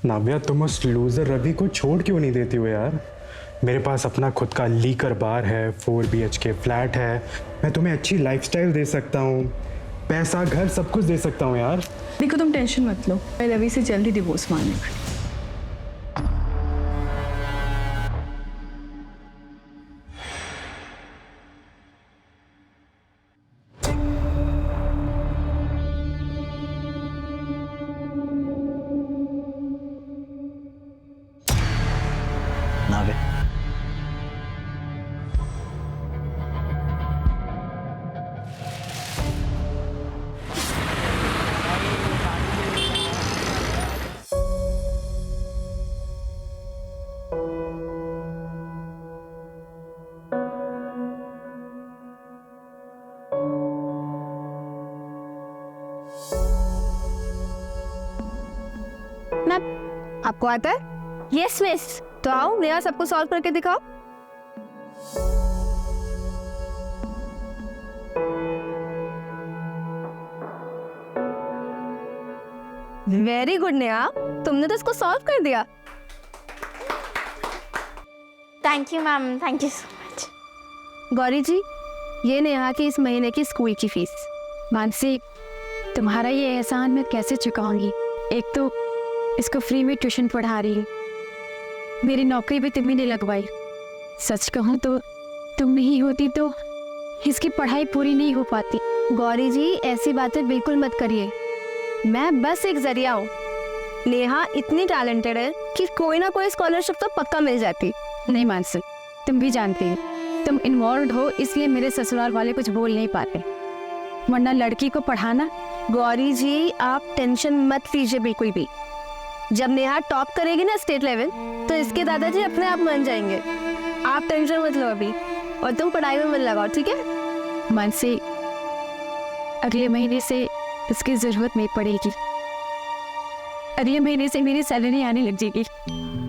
नाव्या, तुम उस लूजर रवि को छोड़ क्यों नहीं देती हो यार? मेरे पास अपना खुद का लीकर बार है, 4 BHK फ्लैट है, मैं तुम्हें अच्छी लाइफस्टाइल दे सकता हूँ, पैसा घर सब कुछ दे सकता हूँ यार। देखो तुम टेंशन मत लो, मैं रवि से जल्दी डिवोर्स मांगने वाली। नावे, मैम आपको आता है? Yes miss. तो आओ नया सबको सॉल्व करके दिखाओ। वेरी गुड नेहा, तुमने तो इसको सॉल्व कर दिया। Thank you ma'am, thank you so much. Gauri ji, ये नेहा की इस महीने की स्कूल की फीस। मानसी, तुम्हारा ये एहसान मैं कैसे चुकाऊंगी? एक तो इसको फ्री में ट्यूशन पढ़ा रही है, मेरी नौकरी भी तुम्ही ने लगवाई। सच कहूँ तो तुम नहीं होती तो इसकी पढ़ाई पूरी नहीं हो पाती। गौरी जी ऐसी बातें बिल्कुल मत करिए, मैं बस एक जरिया हूँ। नेहा इतनी टैलेंटेड है कि कोई ना कोई स्कॉलरशिप तो पक्का मिल जाती। नहीं मानसी, तुम भी जानती हो, तुम इन्वॉल्व हो इसलिए मेरे ससुराल वाले कुछ बोल नहीं पाते, वरना लड़की को पढ़ाना। गौरी जी आप टेंशन मत लीजिए बिल्कुल भी। जब नेहा टॉप करेगी ना स्टेट लेवल, तो इसके दादाजी अपने आप मान जाएंगे। आप टेंशन मत लो अभी, और तुम पढ़ाई में मन लगाओ, ठीक है? मानसी, अगले महीने से इसकी जरूरत नहीं पड़ेगी, अगले महीने से मेरी सैलरी आने लग जाएगी।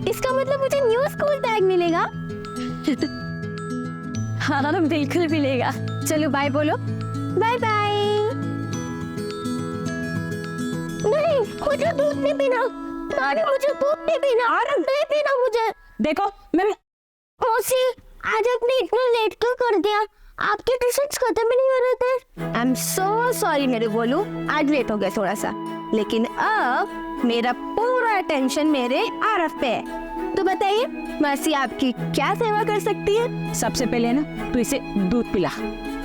इसका मतलब मुझे न्यू स्कूल बैग मिलेगा? हाँ बिल्कुल मिलेगा। चलो बाय बोलो। Bye bye. नहीं, मुझे दूध नहीं पीना। अरे मुझे दूध नहीं पीना। अरे नहीं पीना मुझे। देखो मैं मौसी, आज आपने इतना लेट क्यों कर दिया? आपके ट्यूशंस खत्म ही नहीं हो रहे थे। आई एम सो सॉरी मेरे बोलू, आज लेट हो गया थोड़ा सा, लेकिन अब मेरा पूरा अटेंशन मेरे आरफ पे है। तो बताइए मौसी आपकी क्या सेवा कर सकती है? सबसे पहले ना तू इसे दूध पिला,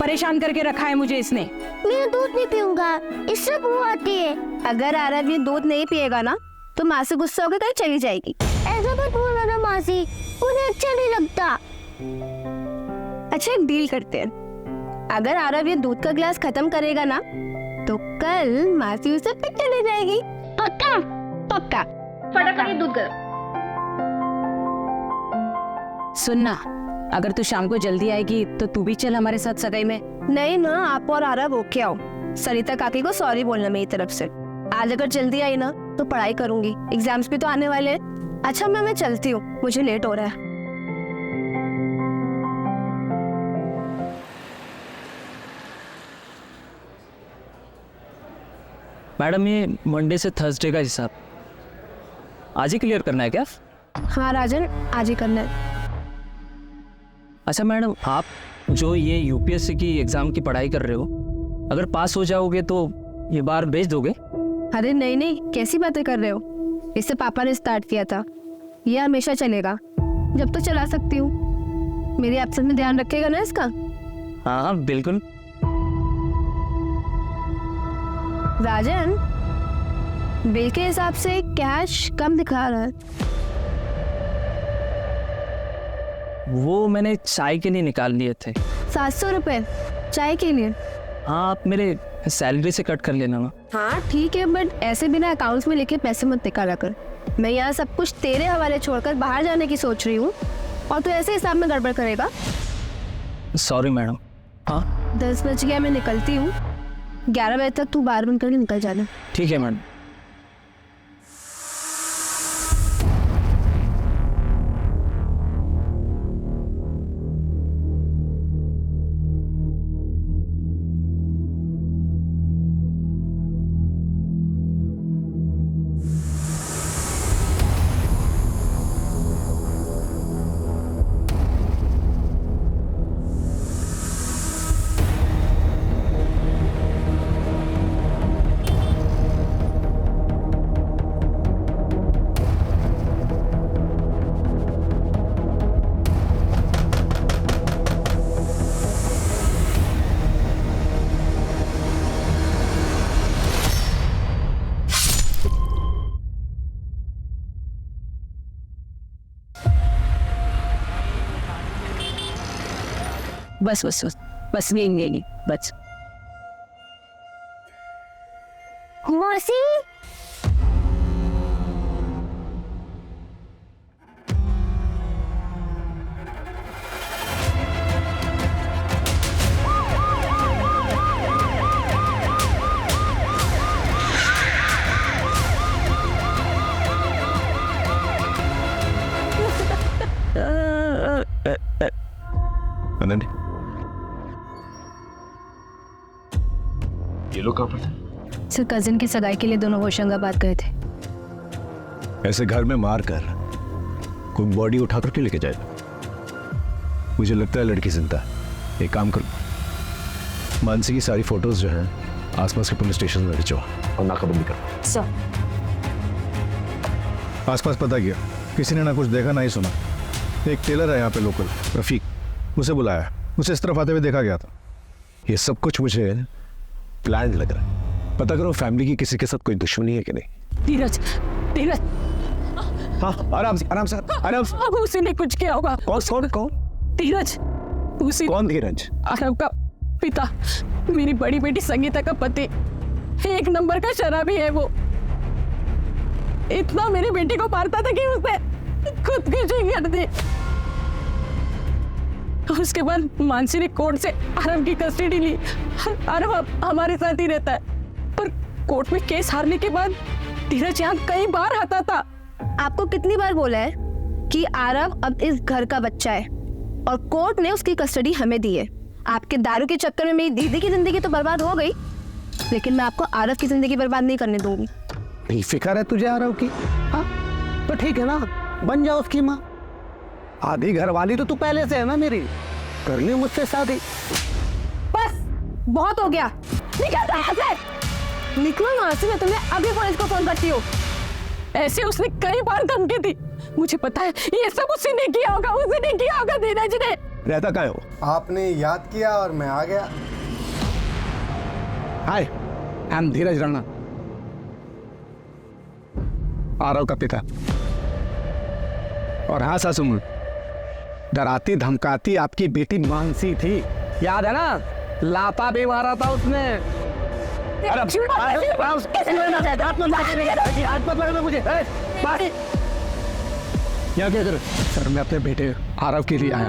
परेशान करके रखा है मुझे इसने। मैं दूध नहीं पीऊंगा, इससे बू आती है। अगर आरव ये दूध नहीं पिएगा ना तो माँ से गुस्सा होकर कहीं चली जाएगी। ऐसा मत बोलो ना मासी, उन्हें अच्छा नहीं लगता। अच्छा एक डील करते हैं, अगर आरव ये दूध का गिलास खत्म करेगा ना तो कल मासी उसे पिटने ले जाएगी। पक्का? पक्का। फटाफट दूध गर्म। सुनना, अगर तू शाम को जल्दी आएगी तो तू भी चल हमारे साथ सगाई में। नहीं ना, आप और आरव होके आओ। सरिता काकी को सॉरी बोलना मेरी तरफ से। आज अगर जल्दी आई ना तो पढ़ाई करूंगी, एग्जाम्स भी तो आने वाले हैं। अच्छा मैं चलती हूँ, मुझे लेट हो रहा है। मैडम ये मंडे से थर्सडे का हिसाब आज ही क्लियर करना है क्या? हाँ राजन, आज ही करना है। अच्छा मैडम, आप जो ये यूपीएससी की एग्जाम की पढ़ाई कर रहे हो, अगर पास हो जाओगे तो ये बार भेज दोगे? अरे नहीं नहीं, कैसी बातें कर रहे हो? इससे पापा ने स्टार्ट किया था, ये हमेशा चलेगा जब तो चला सकती हूँ। मेरी एब्सेंस में ध्यान रखेगा ना इसका? हाँ बिल्कुल। राजन, बिल के हिसाब से कैश कम दिखा रहा है। वो मैंने चाय के लिए निकाल लिए थे। 700 रुपए चाय के लिए? हाँ, आप मेरे सैलरी से कट कर लेना ना। हाँ ठीक है, बट ऐसे बिना अकाउंट्स में लिखे पैसे मत निकाला कर। मैं यहाँ सब कुछ तेरे हवाले छोड़कर बाहर जाने की सोच रही हूँ और तू ऐसे हिसाब में गड़बड़ करेगा। Sorry madam. हाँ 10 बज गया, मैं निकलती हूँ। 11 बजे तक तू बाहर बंद करके निकल जाना। ठीक है मैडम। बस बस बस बस यही बस। मौसी अनंत, ये लोग कहाँ पर थे? सर कजिन की सगाई के लिए दोनों होशंगाबाद गए थे। ऐसे घर में मार कर कोई बॉडी उठा कर क्यों लेके जाएगा? मुझे लगता है लड़की जिंदा है। एक काम करो, मानसी की सारी फोटोज जो हैं आसपास के पुलिस स्टेशन में भिजवा और नाकाबंदी करो। सर आसपास पता किया, किसी ने ना कुछ देखा ना ही सुना। एक टेलर है यहाँ पे लोकल, रफीक, उसे बुलाया, उसे इस तरफ आते हुए देखा गया था। ये सब कुछ मुझे प्लान लग रहा है। पता करो फैमिली की किसी के साथ कोई दुश्मनी है कि नहीं। धीरज धीरज, हाँ आराम से आराम से आराम से। अब उसी ने कुछ किया होगा। कौन कौन कौन धीरज, उसी कौन धीरज? आरव का पिता, मेरी बड़ी बेटी संगीता का पति। एक नंबर का शराबी है वो। इतना मेरी बेटी को मारता था कि उसने खुदकुशी कर दी। उसके बाद मानसी ने कोर्ट से आरव की कस्टडी ली। आरव अब हमारे साथ ही रहता है, पर कोर्ट में केस हारने के बाद धीरज यहाँ कई बार आता था। आपको कितनी बार बोला है कि आरव अब इस घर का बच्चा है और कोर्ट ने उसकी कस्टडी हमें दी है। आपके दारू के चक्कर में मेरी दीदी की जिंदगी तो बर्बाद हो गई, लेकिन मैं आपको आरव की जिंदगी बर्बाद नहीं करने दूंगी। नहीं फिक्र है तुझे आरव की? हाँ तो ठीक है ना, बन जाओ उसकी माँ। आधी घर वाली तो तू पहले से है ना मेरी, कर ली मुझसे शादी। बस बहुत हो गया, निकल यहाँ से, निकलो यहाँ से। मैं तुम्हें अभी पुलिस को फोन करती हूँ। ऐसे उसने कई बार धमकी दी। मुझे पता है ये सब उसी ने किया होगा, उसी ने किया होगा धीरज ने। रहता कहाँ है वो? आपने याद किया और मैं आ गया। हाय, आई एम धीरज राणा, आरव का पिता। और हाँ सासू, डराती धमकाती आपकी बेटी मानसी थी, याद है ना? लाता भी मारा था उसने। यहाँ क्या कर? सर मैं अपने बेटे आरव के लिए आया,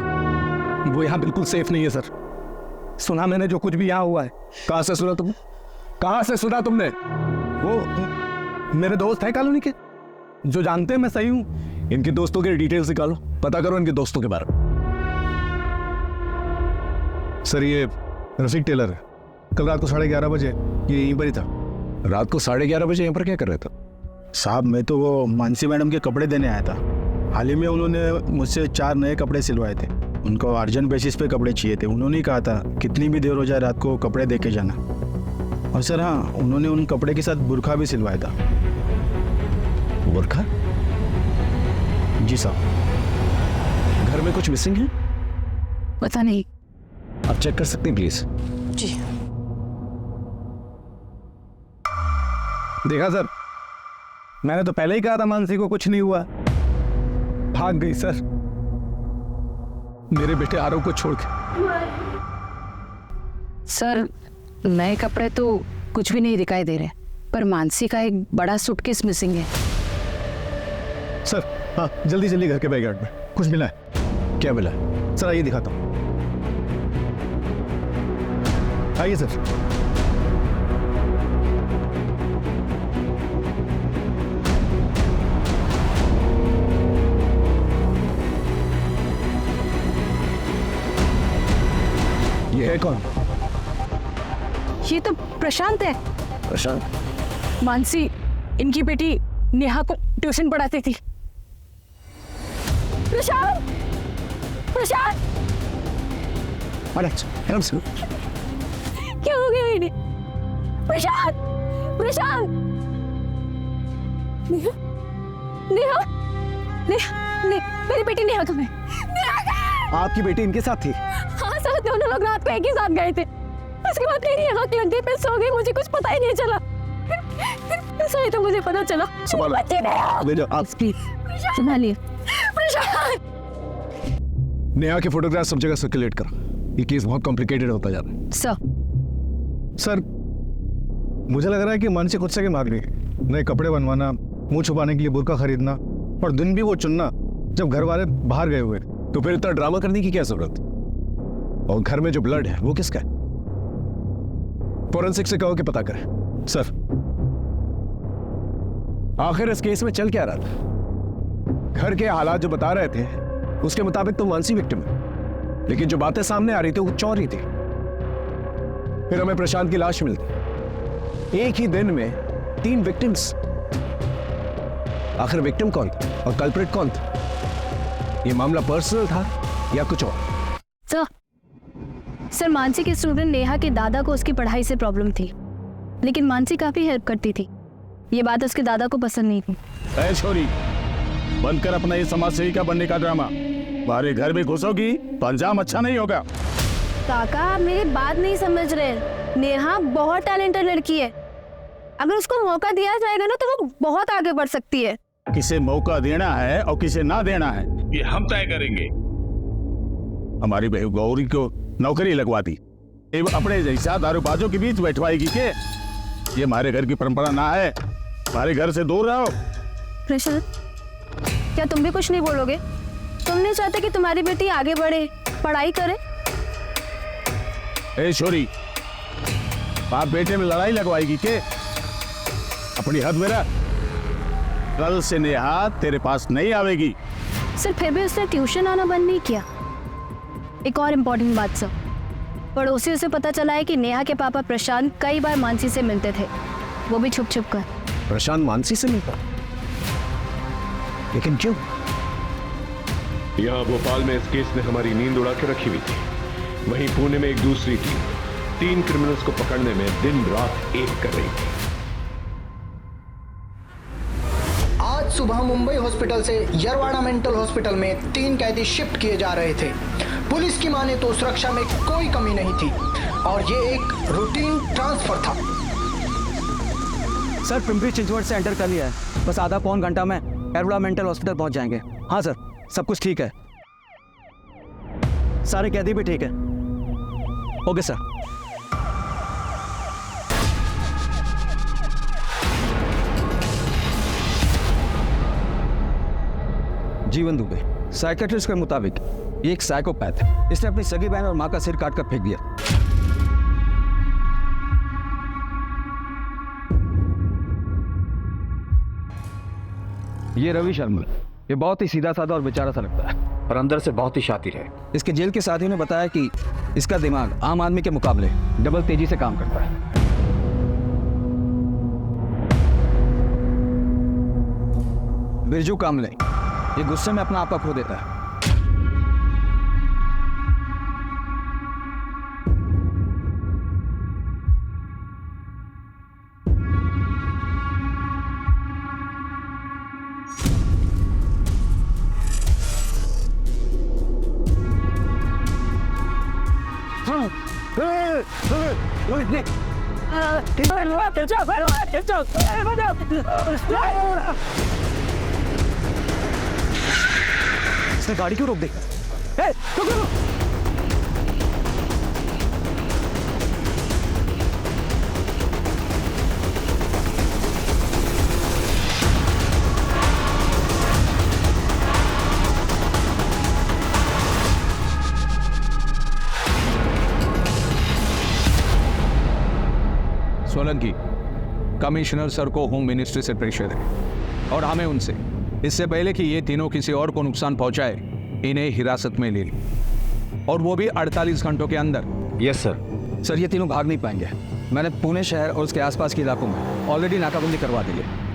वो यहाँ बिल्कुल सेफ नहीं है सर। सुना मैंने जो कुछ भी यहाँ हुआ है। कहाँ से सुना तुमने? कहाँ से सुना तुमने? वो मेरे दोस्त हैं कॉलोनी के, जो जानते हैं मैं सही हूँ। इनके दोस्तों के डिटेल्स निकालो, पता करो इनके दोस्तों के बारे में। सर ये रफीक टेलर है, कल रात को 11:30 बजे ये यहीं पर ही था। रात को 11:30 बजे यहाँ पर क्या कर रहा था? साहब मैं तो वो मानसी मैडम के कपड़े देने आया था। हाल ही में उन्होंने मुझसे 4 नए कपड़े सिलवाए थे, उनको अर्जेंट बेसिस पे कपड़े चाहिए थे। उन्होंने ही कहा था कितनी भी देर हो जाए रात को कपड़े दे के जाना। और सर हाँ, उन्होंने उन कपड़े के साथ बुरखा भी सिलवाया था। बुरखा? जी साहब। घर में कुछ मिसिंग है? पता नहीं। आप चेक कर सकते हैं प्लीज? जी। देखा सर, मैंने तो पहले ही कहा था मानसी को कुछ नहीं हुआ। भाग गई सर, मेरे बेटे आरव को छोड़ के। सर नए कपड़े तो कुछ भी नहीं दिखाई दे रहे, पर मानसी का एक बड़ा सूटकेस मिसिंग है। सर हाँ, जल्दी जल्दी घर के बैकयार्ड में कुछ मिला है। क्या मिला है? सर आइए दिखाता हूँ, आइए सर। ये है कौन? ये तो प्रशांत है। प्रशांत? मानसी इनकी बेटी नेहा को ट्यूशन पढ़ाती थी। प्रशांत, प्रशांत, आराम से। क्या हो गया इन्हें? प्रशांत, प्रशांत, नेहा, नेहा, नेहा, मेरी बेटी नेहा कहाँ है? आपकी बेटी इनके साथ थी? हाँ सर, दोनों लोग रात को एक ही साथ गए थे। उसके बाद मेरी आँख लग गई, मैं सो गई, मुझे कुछ पता ही नहीं चला। सही तो मुझे पता चला बच्चे ने। संभालिए। नेहा के फोटोग्राफ सब जगह सर्कुलेट करो। ये केस बहुत कॉम्प्लिकेटेड होता जा रहा है। सर मुझे लग रहा है कि मानसी खुद से के मांग रही है। नए कपड़े बनवाना, मुंह छुपाने के लिए बुर्का खरीदना, और दिन भी वो चुनना जब घर वाले बाहर गए हुए। तो फिर इतना ड्रामा करने की क्या जरूरत? और घर में जो ब्लड है वो किसका है? फोरेंसिक से कहो कि पता करें। सर आखिर इस केस में चल क्या रहा था? घर के हालात जो बता रहे थे उसके मुताबिक तो मानसी विक्टिम है, लेकिन जो बातें सामने आ रही थी वो चौरी थी। फिर हमें प्रशांत की लाश मिलती। एक ही दिन में 3 विक्टिम्स। आखिर विक्टिम कौन था और कल्प्रिट कौन था? ये मामला पर्सनल था या कुछ और? सर मानसी के स्टूडेंट नेहा के दादा को उसकी पढ़ाई से प्रॉब्लम थी, लेकिन मानसी काफी हेल्प करती थी। ये बात उसके दादा को पसंद नहीं थी। ऐ छोरी, बंद कर अपना ये समाज सेविका बनने का ड्रामा। हमारे घर में घुसोगी तो अंजाम अच्छा नहीं होगा। काका आप मेरी बात नहीं समझ रहे। नेहा बहुत टैलेंटेड लड़की है, अगर उसको मौका दिया जाएगा ना तो वो बहुत आगे बढ़ सकती है। किसे मौका देना है और किसे ना देना है ये हम तय करेंगे। हमारी बहू गौरी को नौकरी लगवा दी, एवं अपने जैसा दारूबाजों के बीच बैठवाएगी के? ये हमारे घर की परंपरा ना है। हमारे घर से दूर रहो। प्रशांत, क्या तुम भी कुछ नहीं बोलोगे? तुम नहीं चाहते कि तुम्हारी बेटी आगे बढ़े, पढ़ाई करे? ए छोरी, बाप बेटे में लड़ाई लगवाएगी के? अपनी हद में रह। कल से नेहा तेरे पास नहीं आवेगी। सर फिर भी उसने ट्यूशन आना बंद नहीं किया। एक और इम्पोर्टेंट बात सर, पड़ोसियों से पता चला है कि नेहा के पापा प्रशांत कई बार मानसी से मिलते थे, वो भी छुप छुप कर। प्रशांत मानसी से मिलता? लेकिन क्यों? यहाँ भोपाल में इस केस ने हमारी नींद उड़ा के रखी हुई थी। वहीं पुणे में एक दूसरी टीम 3 क्रिमिनल्स को पकड़ने में दिन रात एक कर रही थी। आज सुबह मुंबई हॉस्पिटल से यरवाड़ा मेंटल हॉस्पिटल में 3 कैदी शिफ्ट किए जा रहे थे। पुलिस की माने तो सुरक्षा में कोई कमी नहीं थी और ये एक रूटीन ट्रांसफर था। सर पिंपरी चिंचवड से एंटर कर लिया है, बस आधा पौन घंटा में यरवाड़ा मेंटल हॉस्पिटल पहुंच जाएंगे। हाँ सर, सब कुछ ठीक है, सारे कैदी भी ठीक है। Okay sir. जीवन दुबे साइकेट्रिस्ट के मुताबिक ये एक साइकोपैथ है। इसने अपनी सगी बहन और मां का सिर काट कर फेंक दिया। ये रवि शर्मा, ये बहुत ही सीधा साधा और बेचारा सा लगता है, पर अंदर से बहुत ही शातिर है। इसके जेल के साथियों ने बताया कि इसका दिमाग आम आदमी के मुकाबले डबल तेजी से काम करता है। बिरजू कामले, ये गुस्से में अपना आपा खो देता है। इसने गाड़ी क्यों रोक दी? रुको। सोलंकी, कमिश्नर सर को होम मिनिस्ट्री से प्रेशर है और हमें उनसे इससे पहले कि ये तीनों किसी और को नुकसान पहुंचाए इन्हें हिरासत में ले ली, और वो भी 48 घंटों के अंदर। Yes sir. सर ये तीनों भाग नहीं पाएंगे। मैंने पुणे शहर और उसके आसपास के इलाकों में ऑलरेडी नाकाबंदी करवा दी है।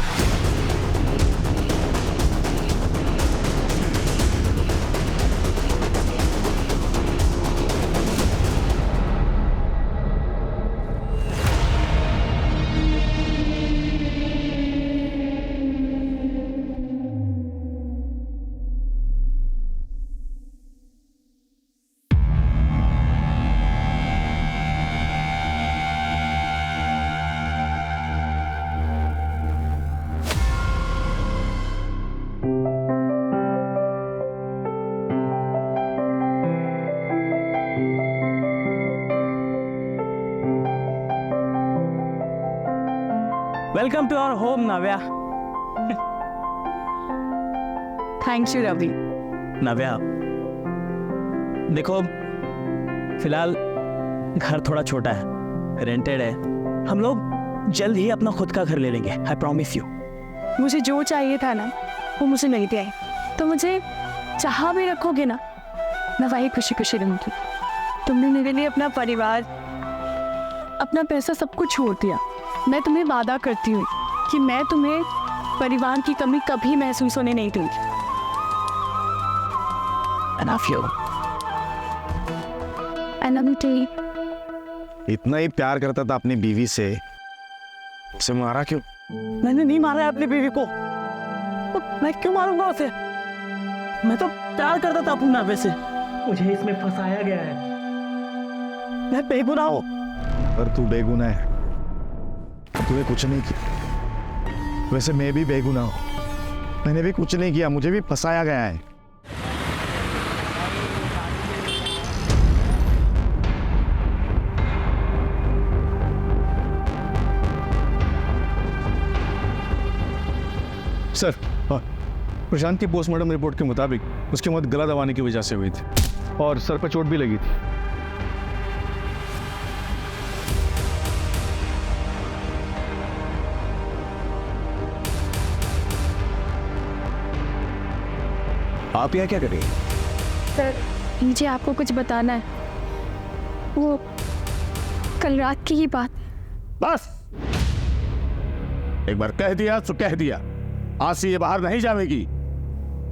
Welcome to our home Navya. Thank you Ravi. Navya देखो, फिलहाल घर थोड़ा छोटा है, रेंटेड है। हम लोग जल्द ही अपना खुद का घर ले लेंगे, आई प्रॉमिस यू। मुझे जो चाहिए था ना वो मुझे मिल गया है, तो मुझे जहाँ भी रखोगे ना मैं वही खुशी खुशी रहूंगी। तुमने मेरे लिए अपना परिवार, अपना पैसा सब कुछ छोड़ दिया। मैं तुम्हें वादा करती हूँ कि मैं तुम्हें परिवार की कमी कभी महसूस होने नहीं दूंगी। I love you. I love you too. इतना ही प्यार करता था अपनी बीवी से, उसे मारा क्यों? मैंने नहीं मारा है अपनी बीवी को, तो मैं क्यों मारूंगा उसे? मैं तो प्यार करता था अपनी नावे से। मुझे इसमें फंसाया गया है। मैं बेगुनाह हूँ। पर तू बेगुनाह है, तूने कुछ नहीं किया। वैसे मैं भी बेगुनाह हूँ, मैंने भी कुछ नहीं किया, मुझे भी फंसाया गया है। सर, प्रशांत की पोस्टमार्टम रिपोर्ट के मुताबिक उसकी मौत गला दबाने की वजह से हुई थी और सर पर चोट भी लगी थी। आप यहाँ क्या कर रही हैं? सर, मुझे आपको कुछ बताना है। वो कल रात की ही बात। बस एक बार कह दिया तो कह दिया, आज से ये बाहर नहीं जाएगी।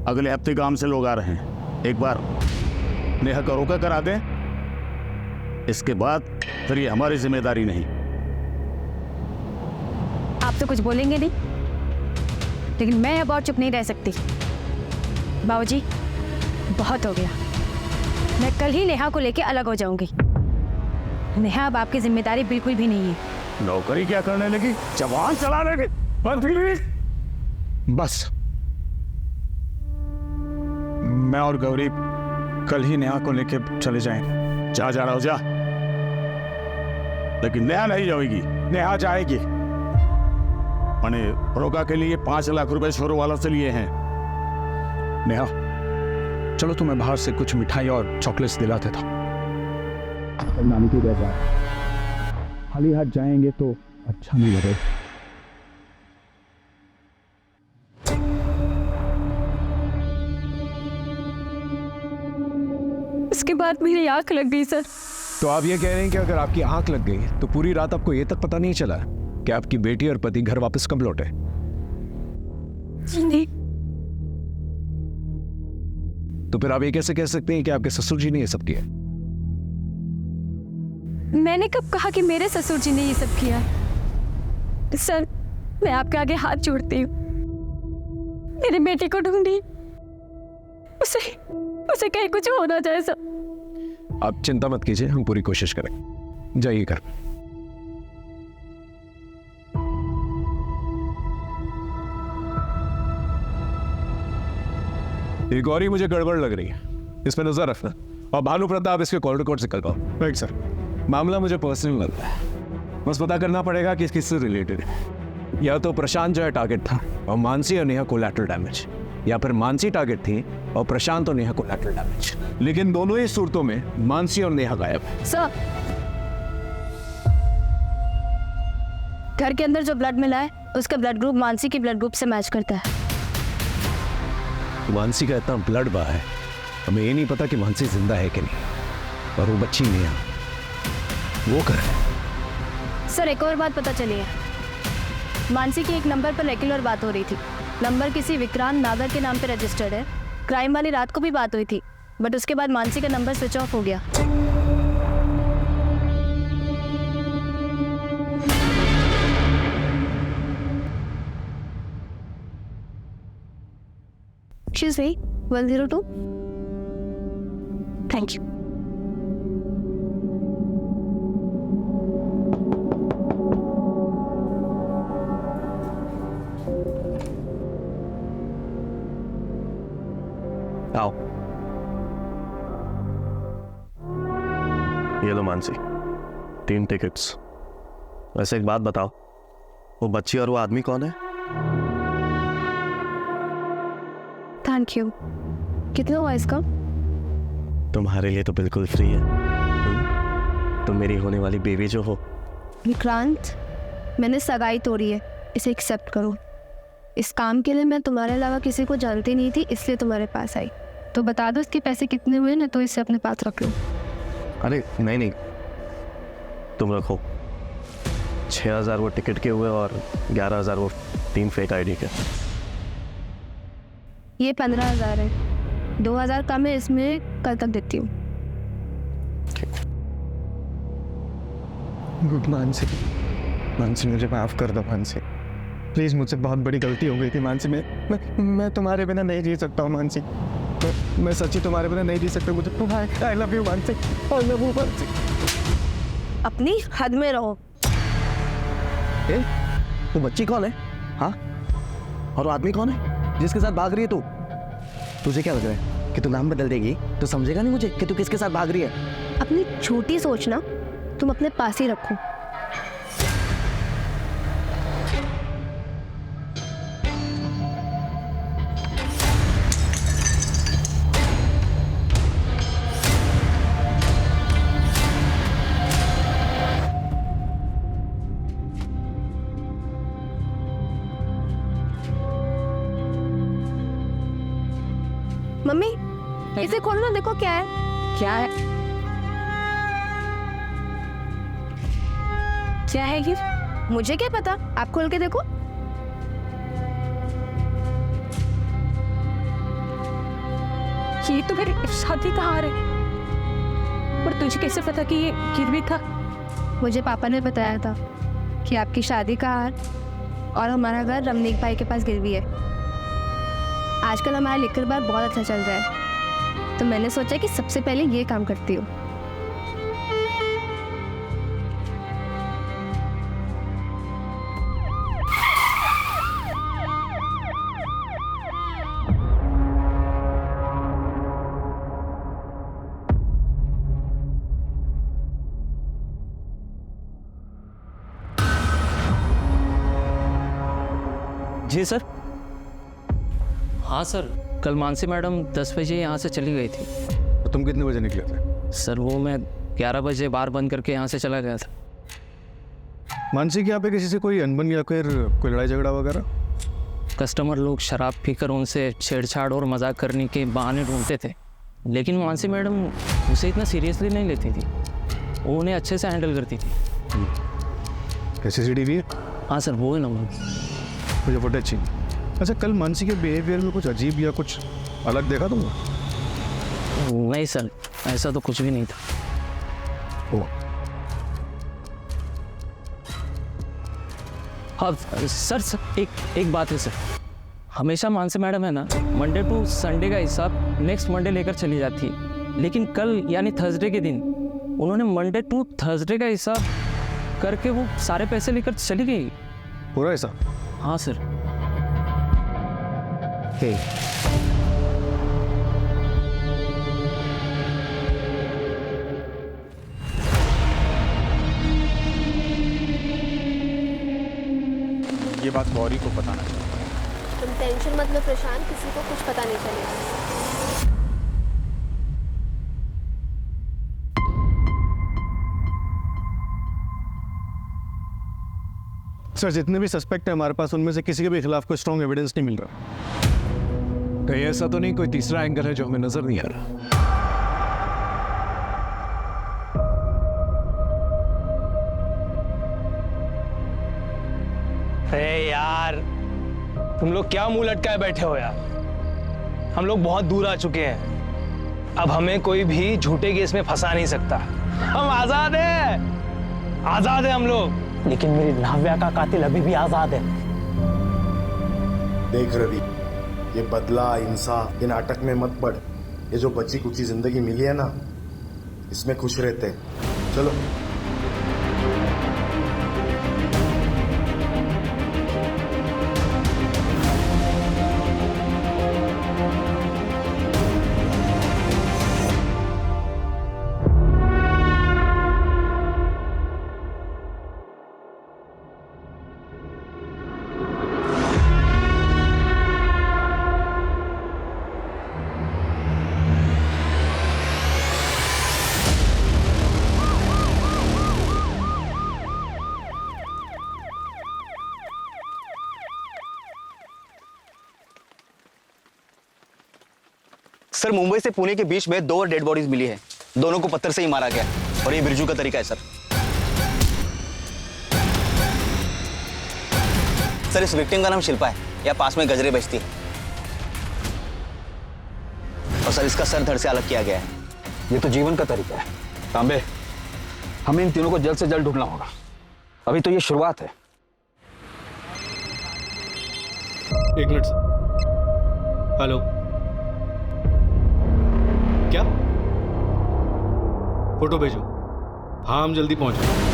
अगले हफ्ते गांव से लोग आ रहे हैं, एक बार नेहा का रोका करा दें, इसके बाद फिर ये हमारी जिम्मेदारी नहीं। आप तो कुछ बोलेंगे नहीं, लेकिन मैं अब और चुप नहीं रह सकती। बाबूजी, बहुत हो गया। मैं कल ही नेहा को लेके अलग हो जाऊंगी। नेहा अब आपकी जिम्मेदारी बिल्कुल भी नहीं है। नौकरी क्या करने लगी, जवान चला लगी। बस मैं और गौरी कल ही नेहा को लेके चले जाएंगे। जा रहा हो जा, लेकिन नेहा नहीं जाएगी। नेहा जाएगी। मैंने रोका के लिए 5 लाख रुपए शोरों वालों से लिए हैं। नेहा, चलो तुम्हें बाहर से कुछ मिठाई और चॉकलेट्स दिलाते था। नानी की घर जा, खाली हाथ जाएंगे तो अच्छा नहीं लगेगा। उसके बाद मेरी आंख लग गई सर। तो आप ये कह रहे हैं कि अगर आपकी आंख लग गई तो पूरी रात आपको ये तक पता नहीं चला कि आपकी बेटी और पति घर वापस कब लौटे? जी नहीं। तो फिर आप ये कैसे कह सकते हैं कि आपके ससुर जी ने ये सब किया? मैंने कब कहा कि मेरे ससुर जी ने ये सब किया? सर, मैं आपके आगे हाथ जोड़ती हूँ, मेरी बेटी को ढूंढी, उसे कहीं कुछ हो ना जाए सर। आप चिंता मत कीजिए, हम पूरी कोशिश करें। जाइए घर। ये गौरी मुझे गड़बड़ लग रही है, इस पे नजर रखना। और भानु प्रताप इसके कॉल रिकॉर्ड से निकलवाओ। Right sir. मामला मुझे पर्सनल लग रहा है, बस पता करना पड़ेगा कि किससे रिलेटेड है। या तो प्रशांत जो है टारगेट था और मानसी और नेहा कोलैटरल डैमेज, या फिर मानसी टारगेट थी और प्रशांत और नेहा कोलैटरल डैमेज। लेकिन दोनों ही सूरतों में मानसी और नेहा गायब है। सर, घर के अंदर जो ब्लड मिला है उसका ब्लड ग्रुप मानसी के ब्लड ग्रुप से मैच करता है। मानसी का इतना ब्लड बहा है, हमें ये नहीं पता कि मानसी जिंदा है कि नहीं। और वो बच्ची नेहा, वो कर सर, एक और बात पता चली है। मानसी की एक नंबर पर रेगुलर बात हो रही थी। नंबर किसी विक्रांत नागर के नाम पे रजिस्टर्ड है। क्राइम वाली रात को भी बात हुई थी, बट उसके बाद मानसी का नंबर स्विच ऑफ हो गया। Excuse me, 102? Thank you. आओ, ये लो मानसी, 3 टिकट्स। वैसे एक बात बताओ, वो बच्ची और वो आदमी कौन है? Thank you. कितना हुआ इसका? तुम्हारे लिए तो बिल्कुल फ्री है। तुम मेरी होने वाली बेबी जो हो। विक्रांत, मैंने सगाई तोड़ी है, इसे एक्सेप्ट करो। इस काम के लिए मैं तुम्हारे अलावा किसी को जानती नहीं थी, इसलिए तुम्हारे पास आई। तो बता दो इसके पैसे कितने हुए ना, तो इसे अपने पास रख लो। अरे नहीं, तुम रखो। 6,000 वो टिकट के हुए और 11,000 वो 3 फेक आईडी के। ये 15,000 है, 2,000 कम है, इसमें कल तक देती हूँ। मानसी, मुझे माफ़ कर दो मानसी, प्लीज़। मुझसे बहुत बड़ी गलती हो गई थी मानसी। मैं तुम्हारे बिना नहीं जी सकता हूँ मानसी। मैं सच्ची तुम्हारे बिना नहीं जी सकता। मुझे I love you Mansi, I love you Mansi. अपनी हद में रहो। वो बच्ची कौन है? हाँ, और वो आदमी कौन है जिसके साथ भाग रही है तू? तुझे क्या लग रहा है कि तू नाम बदल देगी तो समझेगा नहीं मुझे कि तू किसके साथ भाग रही है? अपनी छोटी सोच ना तुम अपने पास ही रखो। मम्मी, इसे खोलो, देखो क्या है। क्या है? क्या है ये? मुझे क्या पता, आप खोल के देखो। ये तो मेरी शादी का हार है। पर तुझे कैसे पता कि ये गिरवी था? मुझे पापा ने बताया था कि आपकी शादी का हार और हमारा घर रमनीक भाई के पास गिरवी है। आजकल हमारा लिकर बार बहुत अच्छा चल रहा है, तो मैंने सोचा कि सबसे पहले ये काम करती हूँ। जी सर। हाँ सर, कल मानसी मैडम 10 बजे यहाँ से चली गई थी। तो तुम कितने बजे निकले थे? सर वो मैं 11 बजे बार बंद करके यहाँ से चला गया था। मानसी के यहाँ पे किसी से कोई अनबन या फिर कोई लड़ाई झगड़ा वगैरह? कस्टमर लोग शराब पीकर उनसे छेड़छाड़ और मजाक करने के बहाने ढूंढते थे, लेकिन मानसी मैडम उसे इतना सीरियसली नहीं लेती थी। वो उन्हें अच्छे से हैंडल करती थी। CCTV है? हाँ सर, वो है नंबर। मुझे फुटेज चाहिए। अच्छा, कल मानसी के बिहेवियर में कुछ अजीब या कुछ अलग देखा तुमने? नहीं सर, ऐसा तो कुछ भी नहीं था। हाँ सर, एक बात है सर। हमेशा मानसी मैडम है ना, मंडे टू संडे का हिसाब नेक्स्ट मंडे लेकर चली जाती है, लेकिन कल यानी थर्सडे के दिन उन्होंने मंडे टू थर्सडे का हिसाब करके वो सारे पैसे लेकर चली गई। पूरा हिसाब? हाँ सर। ये बात गौरी को बताना चाहिए। तुम टेंशन मत लो प्रशांत, किसी को कुछ पता नहीं चलेगा। सर, जितने भी सस्पेक्ट हैं हमारे पास, उनमें से किसी के भी खिलाफ कोई स्ट्रॉन्ग एविडेंस नहीं मिल रहा। कहीं ऐसा तो नहीं कोई तीसरा एंगल है जो हमें नजर नहीं आ रहा? अरे यार, तुम लोग क्या मुंह लटकाए बैठे हो यार? हम लोग बहुत दूर आ चुके हैं। अब हमें कोई भी झूठे केस में फंसा नहीं सकता। हम आजाद हैं, आजाद हैं हम लोग। लेकिन मेरी नाव्या का कातिल अभी भी आजाद है। देख रवि, ये बदला, इंसाफ, ये नाटक में मत पड़। ये जो बची कुची जिंदगी मिली है ना, इसमें खुश रहते हैं। चलो। सर मुंबई से पुणे के बीच में 2 और डेड बॉडीज मिली है। दोनों को पत्थर से ही मारा गया और ये बिरजू का तरीका है सर। सर इस विक्टिम का नाम शिल्पा है, या पास में गजरे बेचती है। और सर इसका सर धड़ से अलग किया गया है। ये तो जीवन का तरीका है। तांबे, हमें इन तीनों को जल्द से जल्द ढूंढना होगा। अभी तो ये शुरुआत है। एक मिनट सर। हेलो, क्या फोटो भेजो? हाँ हम जल्दी पहुंच रहे हैं।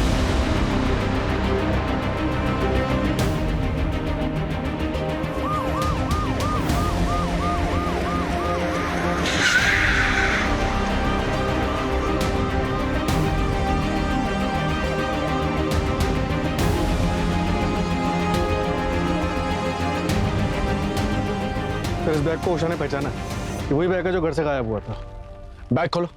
इस बैग को उषा ने पहचाना। ये वही बैग है जो घर से गायब हुआ था। बैग खोलो।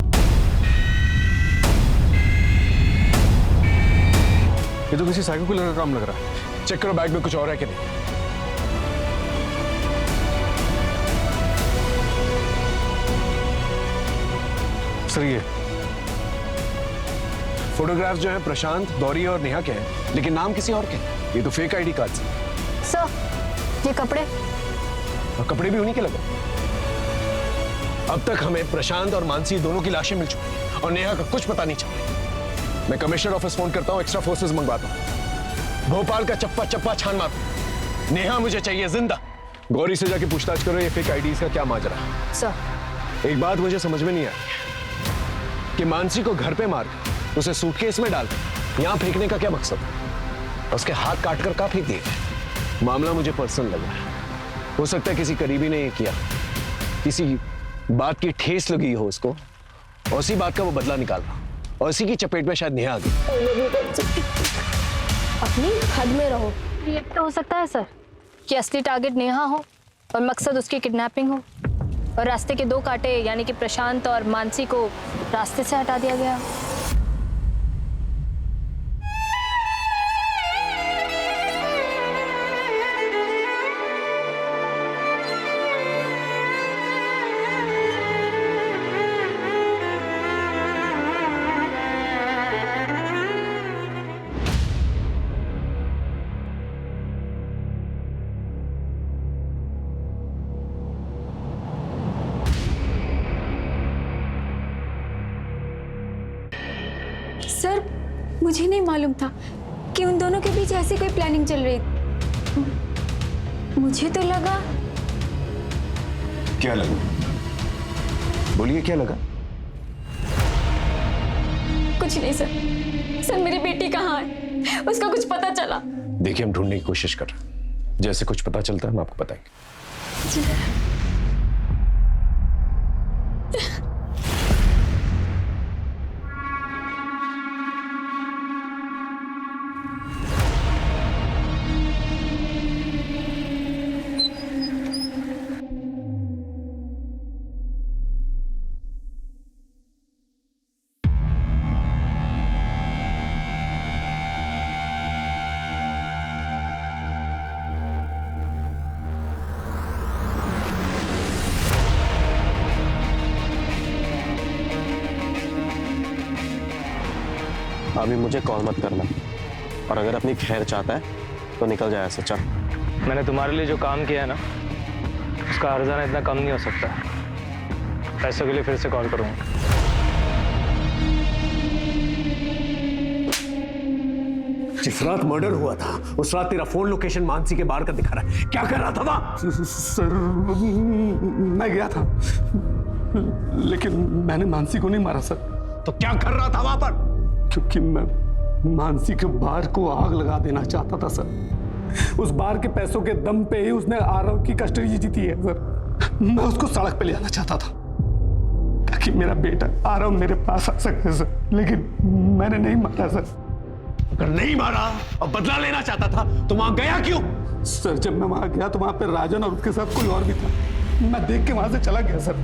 ये तो किसी साइको किलर का काम लग रहा है। चेक करो बैग में कुछ और है कि नहीं। सर ये फोटोग्राफ्स जो हैं प्रशांत, गौरी और नेहा के हैं, लेकिन नाम किसी और के हैं। ये तो फेक आईडी कार्ड्स हैं। सर ये कपड़े, और कपड़े भी उन्हीं के लगे। अब तक हमें प्रशांत और मानसी दोनों की लाशें मिल चुकी हैं और नेहा का कुछ पता नहीं चला। मैं कमिश्नर ऑफिस फोन करता हूं, एक्स्ट्रा फोर्सेस मंगवाता हूं, भोपाल का चप्पा चप्पा छान मारता। नेहा मुझे चाहिए जिंदा। गौरी से जाके पूछताछ करो ये फेक आईडीज का क्या माजरा है। सर एक बात मुझे समझ में नहीं आई कि मानसी को घर पे मार उसे सूटकेस में डाल यहां फेंकने का क्या मकसद है? उसके हाथ काटकर कहां फेंक दिए? मामला मुझे पर्सनल लग रहा है। हो सकता है किसी करीबी ने ये किया, किसी बात की ठेस लगी हो उसको और उसी बात का वो बदला निकाल रहा, और इसी की चपेट में शायद नेहा आ गई। अपनी हद में रहो। ये तो हो सकता है सर कि असली टारगेट नेहा हो और मकसद उसकी किडनैपिंग हो, और रास्ते के 2 कांटे यानी कि प्रशांत और मानसी को रास्ते से हटा दिया गया। सर मुझे नहीं मालूम था कि उन दोनों के बीच ऐसी कोई प्लानिंग चल रही। मुझे तो लगा। क्या लगा? बोलिए क्या लगा? कुछ नहीं सर। सर मेरी बेटी कहाँ है? उसका कुछ पता चला? देखिए हम ढूंढने की कोशिश कर रहे हैं, जैसे कुछ पता चलता है हम आपको बताएंगे। अभी मुझे कॉल मत करना, और अगर अपनी खैर चाहता है तो निकल जाए ऐसे। चल, मैंने तुम्हारे लिए जो काम किया है ना, उसका हर्जाना इतना कम नहीं हो सकता। पैसों के लिए फिर से कॉल करूंगा। जिस रात मर्डर हुआ था उस रात तेरा फोन लोकेशन मानसी के बाहर का दिखा रहा है। क्या कर रहा था वहां? सर मैं गया था, लेकिन मैंने मानसी को नहीं मारा सर। तो क्या कर रहा था वहां पर? क्योंकि मैं मानसी के बार को आग लगा देना चाहता था सर। उस बार के पैसों के दम पे ही उसने आरव की कस्टडी जीती है सर। मैं उसको सड़क पे ले आना चाहता था ताकि मेरा बेटा आरव मेरे पास आ सके सर, लेकिन मैंने नहीं मारा सर। अगर नहीं मारा और बदला लेना चाहता था तो वहां गया क्यों? सर जब मैं वहां गया तो वहां पे राजन और उसके साथ कोई और भी था। मैं देख के वहां से चला गया सर।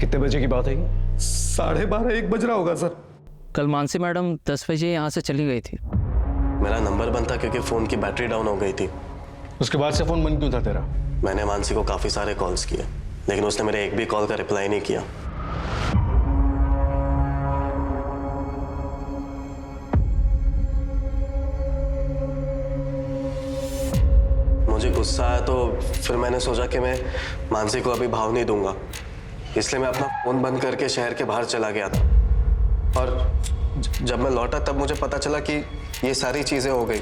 कितने बजे की बात है? 12:30 1 बज रहा होगा सर। कल मानसी मैडम 10 बजे यहाँ से चली गई थी। मेरा नंबर बंद था क्योंकि फोन की बैटरी डाउन हो गई थी। उसके बाद से फोन बंद क्यों था तेरा? मैंने मानसी को काफी सारे कॉल्स किए, लेकिन उसने मेरे एक भी कॉल का रिप्लाई नहीं किया। मुझे गुस्सा आया तो फिर मैंने सोचा कि मैं मानसी को अभी भाव नहीं दूंगा, इसलिए मैं अपना फोन बंद करके शहर के बाहर चला गया था। और जब मैं लौटा तब मुझे पता चला कि ये सारी चीजें हो गई।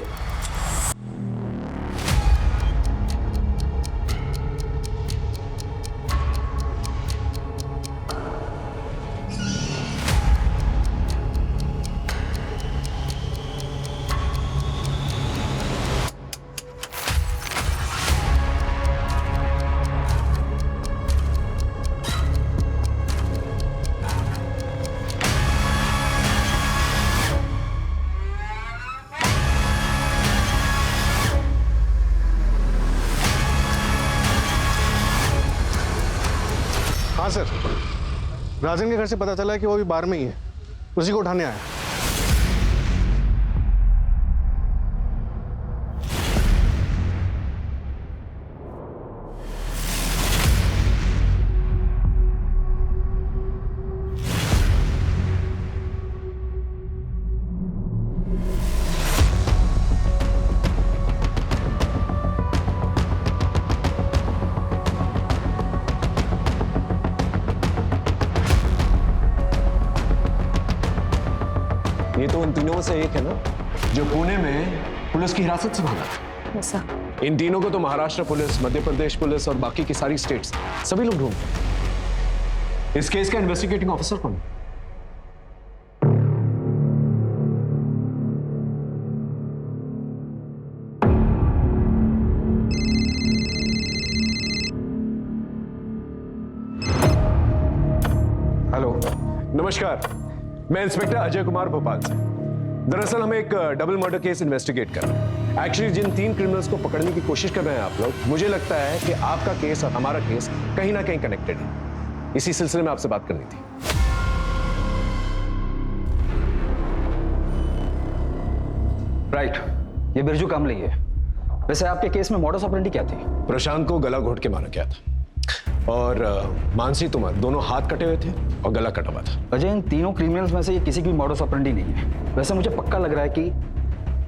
हाँ सर, राजन के घर से पता चला है कि वो अभी बार में ही है, उसी को उठाने आया। ये तो उन तीनों में से एक है ना, जो पुणे में पुलिस की हिरासत से भागा था। ऐसा इन तीनों को तो महाराष्ट्र पुलिस, मध्य प्रदेश पुलिस और बाकी की सारी स्टेट्स सभी लोग ढूंढते हैं। इस केस का इन्वेस्टिगेटिंग ऑफिसर कौन है? हेलो, नमस्कार, मैं इंस्पेक्टर अजय कुमार भोपाल से। दरअसल हम एक डबल मर्डर केस इन्वेस्टिगेट कर रहे हैं। एक्चुअली जिन 3 क्रिमिनल्स को पकड़ने की कोशिश कर रहे हैं आप लोग, मुझे लगता है कि आपका केस और हमारा केस कहीं ना कहीं कनेक्टेड है। इसी सिलसिले में आपसे बात करनी थी। राइट, ये बिरजू कामले है। वैसे आपके केस में मॉडस ऑपरेंडी क्या थी? प्रशांत को गला घोट के मारा गया था और मानसी तुमर दोनों हाथ कटे हुए थे और गला कटा हुआ था। अजय, इन तीनों क्रिमिनल्स में से ये किसी की भी मॉडस ऑपरेंडी नहीं है। वैसे मुझे पक्का लग रहा है कि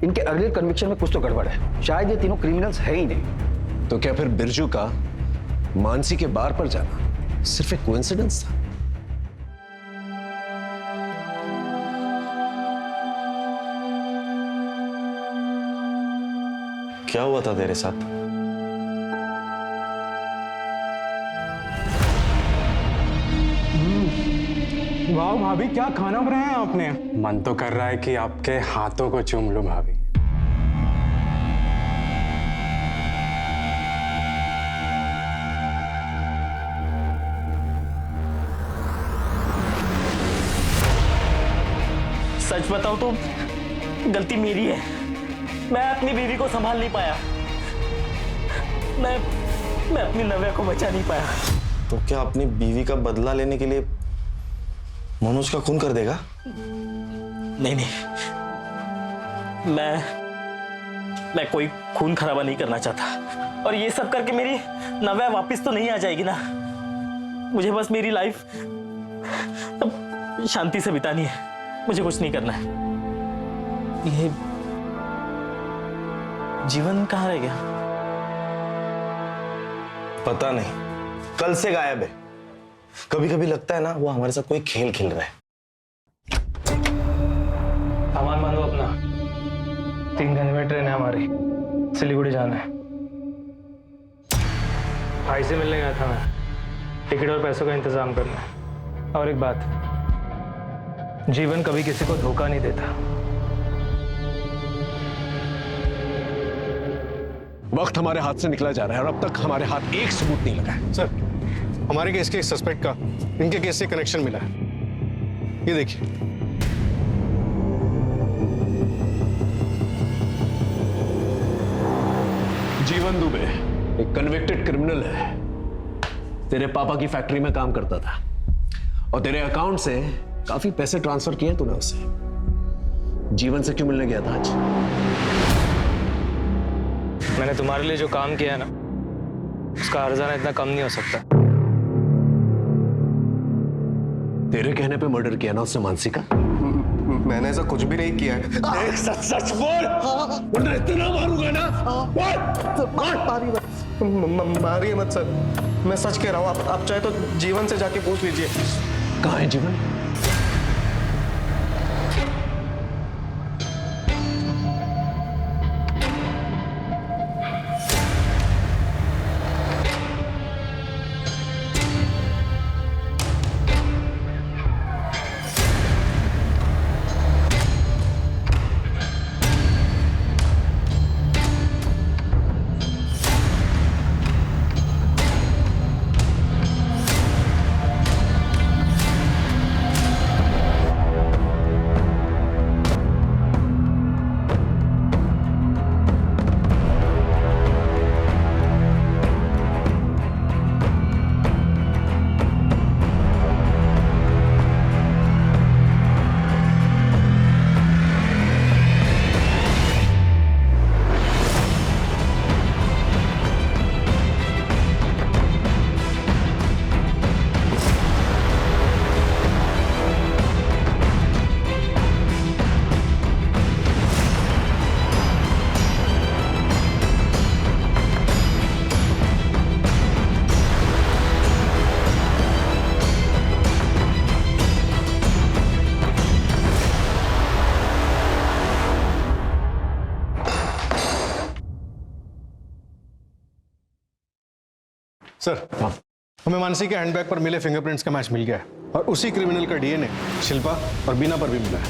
इनके अर्लियर कन्विक्शन में कुछ तो गड़बड़ है। शायद ये तीनों क्रिमिनल्स है ही नहीं। तो क्या फिर बिरजू का मानसी के बार पर जाना सिर्फ एक कोइंसिडेंस था? क्या हुआ था तेरे साथ? वाह भाभी, क्या खाना बनाया है आपने। मन तो कर रहा है कि आपके हाथों को चूम लूं भाभी। सच बताऊं तो गलती मेरी है। मैं अपनी बीवी को संभाल नहीं पाया। मैं अपनी नव्या को बचा नहीं पाया। तो क्या अपनी बीवी का बदला लेने के लिए मनोज का खून कर देगा? नहीं, मैं कोई खून खराबा नहीं करना चाहता। और ये सब करके मेरी नव्या वापस तो नहीं आ जाएगी ना। मुझे बस मेरी लाइफ अब शांति से बितानी है। मुझे कुछ नहीं करना है। ये जीवन कहाँ रह गया? पता नहीं, कल से गायब है। कभी कभी लगता है ना वो हमारे साथ कोई खेल खेल रहा है। सामान बांधो अपना, 3 घंटे में ट्रेन है हमारी, सिलीगुड़ी जाना है। भाई से मिलने गया था मैं, टिकट और पैसों का इंतजाम करना है। और एक बात, जीवन कभी किसी को धोखा नहीं देता। वक्त हमारे हाथ से निकला जा रहा है और अब तक हमारे हाथ एक सबूत नहीं लगा है। सर, हमारे केस के सस्पेक्ट का इनके केस से कनेक्शन मिला है। ये देखिए। जीवन दुबे एक कन्विक्टेड क्रिमिनल है। तेरे पापा की फैक्ट्री में काम करता था और तेरे अकाउंट से काफी पैसे ट्रांसफर किए तूने उससे। जीवन से क्यों मिलने गया था आज? मैंने तुम्हारे लिए जो काम किया है ना, उसका हर्जाना इतना कम नहीं हो सकता। मेरे कहने पे मर्डर किया ना उसने मानसी का? मैंने ऐसा कुछ भी नहीं किया है। सच सच बोल, वरना इतना मारूंगा ना। मारिए मत सर, मैं सच कह रहा हूँ। आप चाहे तो जीवन से जाके पूछ लीजिए। कहाँ है जीवन? सर, हमें मानसी के हैंडबैग पर मिले फिंगरप्रिंट्स का मैच मिल गया है और उसी क्रिमिनल का डीएनए शिल्पा और बीना पर भी मिला है।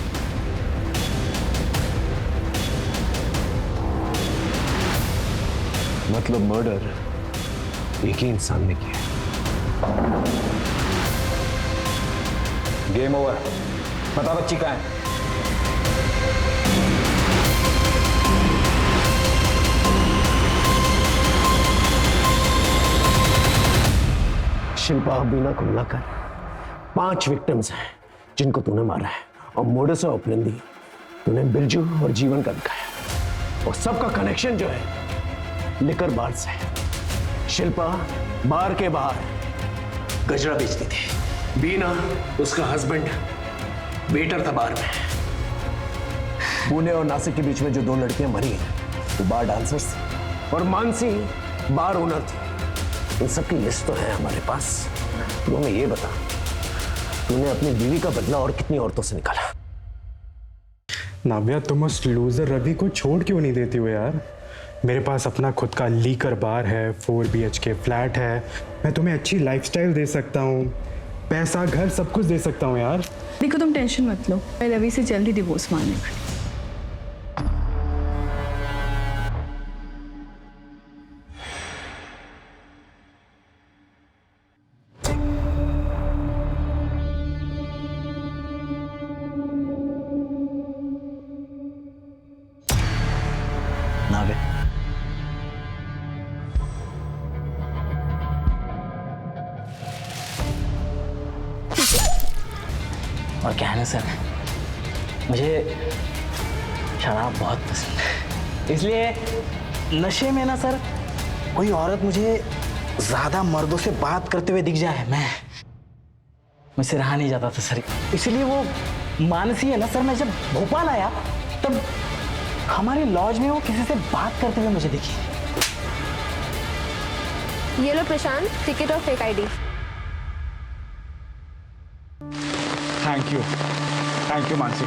मतलब मर्डर एक ही इंसान ने किया। Game over. बता बच्ची कहाँ है? शिल्पा और बीना को मिलाकर 5 विक्टिम्स हैं जिनको तूने मारा है, और मोडस ऑपरेंडी तूने बिरजू और जीवन का दिखाया। और सबका कनेक्शन जो है लिकर बार से है। शिल्पा बार के बाहर गजरा बेचती थी, बीना उसका हस्बैंड वेटर था बार में। पुणे और नासिक के बीच में जो 2 लड़कियां मरी हैं वो बार डांसर्स थी, और मानसी बार ओनर थी। इन सबकी लिस्ट तो है हमारे पास। तू हमें ये बता, तूने अपनी बीवी का बदला और कितनी औरतों से निकाला? नाव्या, तुम उस लूजर रवि को छोड़ क्यों नहीं देती हो यार? मेरे पास अपना खुद का लीकर बार है, 4 BHK फ्लैट है, मैं तुम्हें अच्छी लाइफस्टाइल दे सकता हूँ, पैसा घर सब कुछ दे सकता हूँ यार। देखो तुम टेंशन मत लो, मैं रवि से जल्दी डिवोर्स मांगने वाली। नावे, और क्या है ना सर, मुझे शराब बहुत पसंद है, इसलिए नशे में ना सर कोई औरत मुझे ज्यादा मर्दों से बात करते हुए दिख जाए, मुझसे रहा नहीं जाता था सर। इसलिए वो मानसी है ना सर, मैं जब भोपाल आया तब हमारे लॉज में वो किसी से बात करते हुए मुझे दिखी। ये लो प्रशांत, टिकट और fake ID. Thank you Mansi.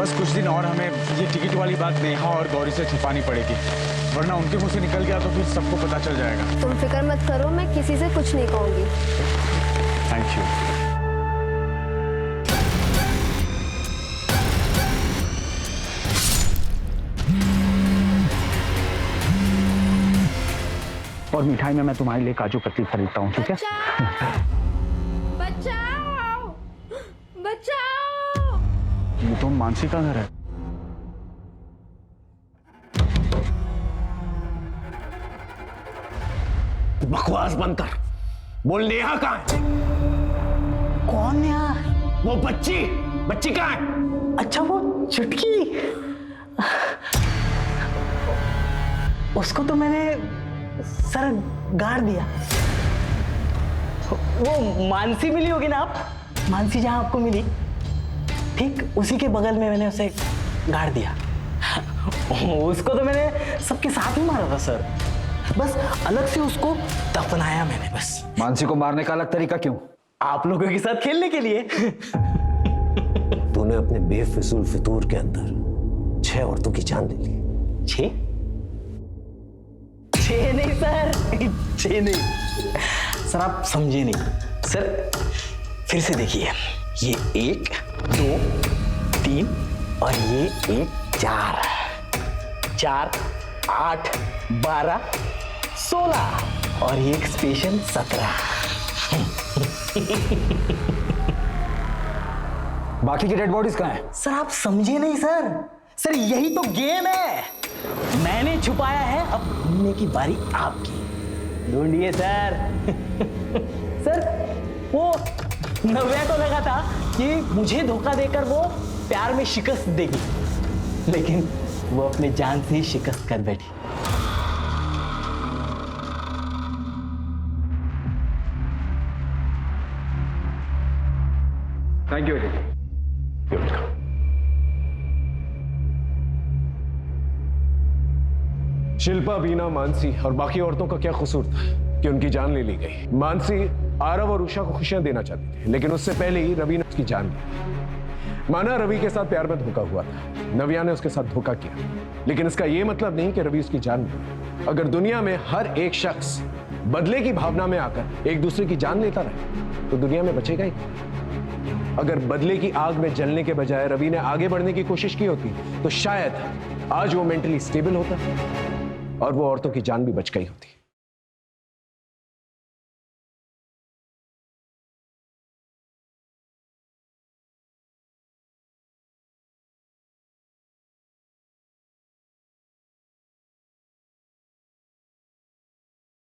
बस कुछ दिन और हमें ये टिकट वाली बात नेहा और गौरी से छुपानी पड़ेगी, वरना उनके मुंह से निकल गया तो फिर सबको पता चल जाएगा। तुम फिक्र मत करो, मैं किसी से कुछ नहीं कहूंगी। Thank you. और मिठाई में मैं तुम्हारे लिए काजू कतली खरीदता हूँ, ठीक है? बचाओ! बचाओ! ये तो मानसी का घर है। बकवास बंद कर, बोल नेहा कहाँ है? कौन नेहा? वो बच्ची कहाँ है? अच्छा वो चुटकी, उसको तो मैंने सर गाड़ दिया। वो मानसी मिली होगी ना आप? मानसी जहां आपको मिली ठीक उसी के बगल में मैंने उसे गाड़ दिया। उसको तो मैंने सबके साथ ही मारा था सर, बस अलग से उसको दफनाया मैंने बस। मानसी को मारने का अलग तरीका क्यों? आप लोगों के साथ खेलने के लिए। तूने अपने बेफिजूल फितूर के अंदर 6 औरतों की जान ले ली। 6 नहीं सर, 6 नहीं सर, आप समझे नहीं सर। फिर से देखिए, ये 1 2 3 और ये 1 4 4 8 12 16 और एक स्पेशल 17। बाकी की डेड बॉडीज कहाँ हैं? सर आप समझे नहीं सर, सर यही तो गेम है। मैंने छुपाया है, अब ढूंढने की बारी आपकी। ढूंढिए सर। सर वो नव्या को लगा था कि मुझे धोखा देकर वो प्यार में शिकस्त देगी, लेकिन वो अपने जान से ही शिकस्त कर बैठी। Thank you Ajay. शिल्पा, बीना, मानसी और बाकी औरतों का क्या कसूर था कि उनकी जान ले ली गई? मानसी आरव और उषा को खुशियां देना चाहती थी, लेकिन उससे पहले ही रवि ने उसकी जान ली। माना रवि के साथ प्यार में धोखा हुआ था, नव्या ने उसके साथ धोखा किया, लेकिन इसका यह मतलब नहीं कि रवि उसकी जान ली। अगर दुनिया में हर एक शख्स बदले की भावना में आकर एक दूसरे की जान लेता रहे तो दुनिया में बचेगा ही। अगर बदले की आग में जलने के बजाय रवि ने आगे बढ़ने की कोशिश की होती तो शायद आज वो मेंटली स्टेबल होता और वो औरतों की जान भी बच गई होती।